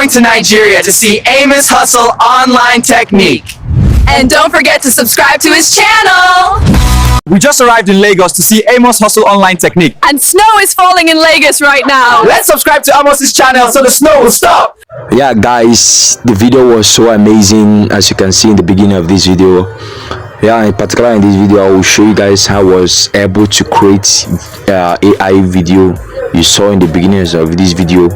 going to Nigeria to see Amos Hustle online technique. And don't forget to subscribe to his channel. We just arrived in Lagos to see Amos Hustle online technique. And snow is falling in Lagos right now. Let's subscribe to Amos's channel so the snow will stop. Yeah guys, the video was so amazing, as you can see in the beginning of this video. Yeah, in particular in this video I will show you guys how I was able to create AI video you saw in the beginning of this video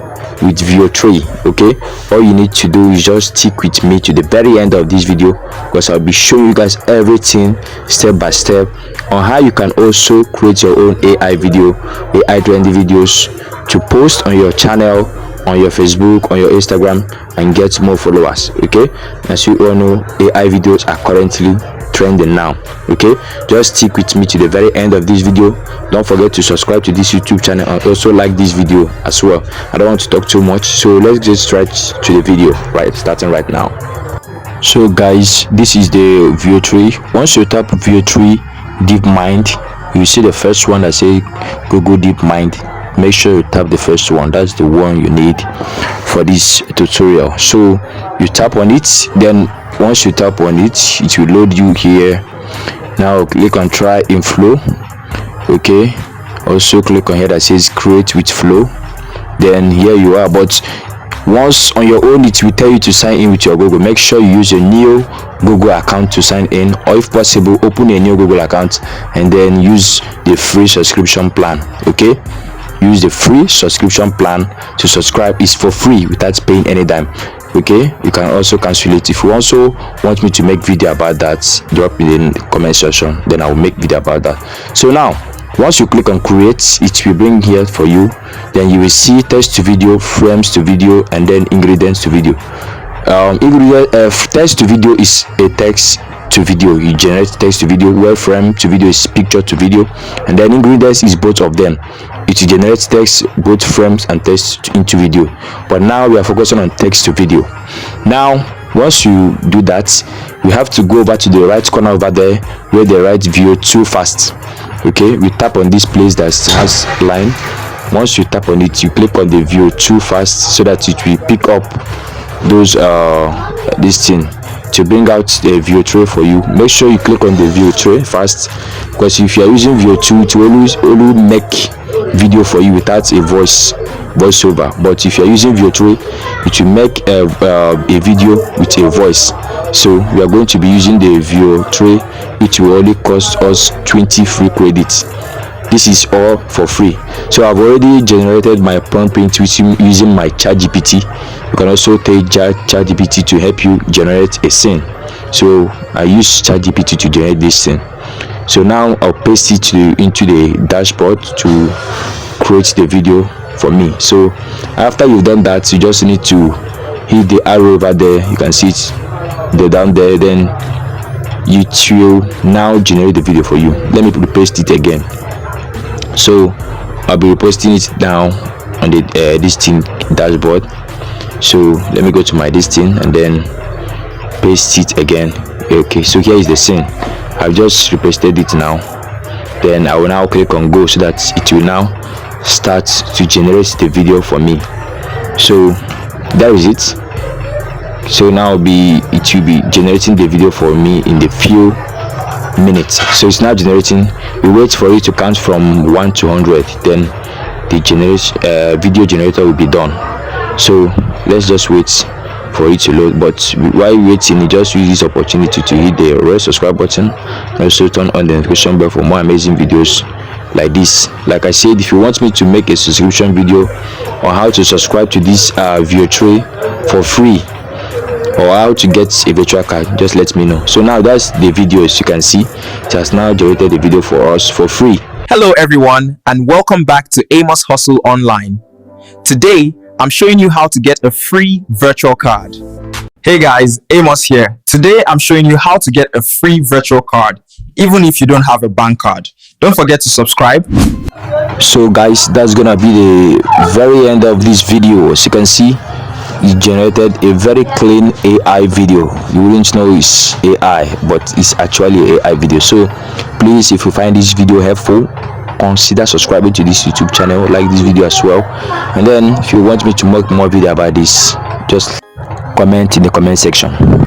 with Veo 3. Okay, all you need to do is just stick with me to the very end of this video, because I'll be showing you guys everything step by step on how you can also create your own AI video, AI trendy videos to post on your channel, on your Facebook, on your Instagram, and get more followers. Okay, as you all know, AI videos are currently trending now. Okay, just stick with me to the very end of this video. Don't forget to subscribe to this YouTube channel and also like this video as well. I don't want to talk too much, so let's get straight to the video, right, starting right now. So guys, this is the Veo 3. Once you tap Veo 3 DeepMind, you see the first one that say Google DeepMind. Make sure you tap the first one. That's the one you need for this tutorial. So you tap on it, then once you tap on it, it will load you here. Now click on try in flow. Okay, also click on here that says create with flow. Then here you are. But once on your own, it will tell you to sign in with your Google. Make sure you use your new Google account to sign in, or if possible open a new Google account and then use the free subscription plan. Okay, use the free subscription plan to subscribe. It's for free without paying any dime. Okay, you can also cancel it. If you also want me to make video about that, drop it in the comment section, then I will make video about that. So now once you click on create, it will bring here for you. Then you will see text to video, frames to video, and then ingredients to video. Text to video is a text to video. You generate text to video, where frame to video is picture to video, and then ingredients is both of them. It generates text, both frames and text into video. But now we are focusing on text to video. Now once you do that, you have to go over to the right corner over there where they write Veo 2 fast. Okay, we tap on this place that has line. Once you tap on it, you click on the Veo 2 fast so that it will pick up those this thing to bring out the Veo 3 for you. Make sure you click on the Veo 3 fast, because if you are using Veo 2, it will always make video for you without a voiceover. But if you are using Veo 3, it will make a video with a voice. So we are going to be using the Veo 3, which will only cost us 20 free credits. This is all for free. So I've already generated my prompt using my ChatGPT. You can also take ChatGPT to help you generate a scene. So I use ChatGPT to generate this scene. So now I'll paste it into the dashboard to create the video for me. So after you've done that, you just need to hit the arrow over there. You can see it down there. Then it will now generate the video for you. Let me paste it again. So I'll be reposting it now on the this thing dashboard. So let me go to my this thing and then paste it again. Okay, so here is the scene. I've just repasted it now. Then I will now click on go so that it will now start to generate the video for me. So that is it. So now it will be generating the video for me in the few minutes. So it's now generating. We wait for it to count from 1 to 100, then the video generator will be done. So let's just wait for it to load. But while waiting, you just use this opportunity to hit the red subscribe button and also turn on the notification bell for more amazing videos like this. Like I said, if you want me to make a subscription video on how to subscribe to this Veo 3 for free, or how to get a virtual card, just let me know. So now that's the video. As you can see, it has now generated the video for us for free. Hello everyone, and welcome back to Amos Hustle Online. Today I'm showing you how to get a free virtual card. Hey guys, Amos here. Today I'm showing you how to get a free virtual card even if you don't have a bank card. Don't forget to subscribe. So guys, that's gonna be the very end of this video. As you can see, it generated a very clean AI video. You wouldn't know it's AI, but it's actually AI video. So please, if you find this video helpful, consider subscribing to this YouTube channel, like this video as well, and then if you want me to make more video about this, just comment in the comment section.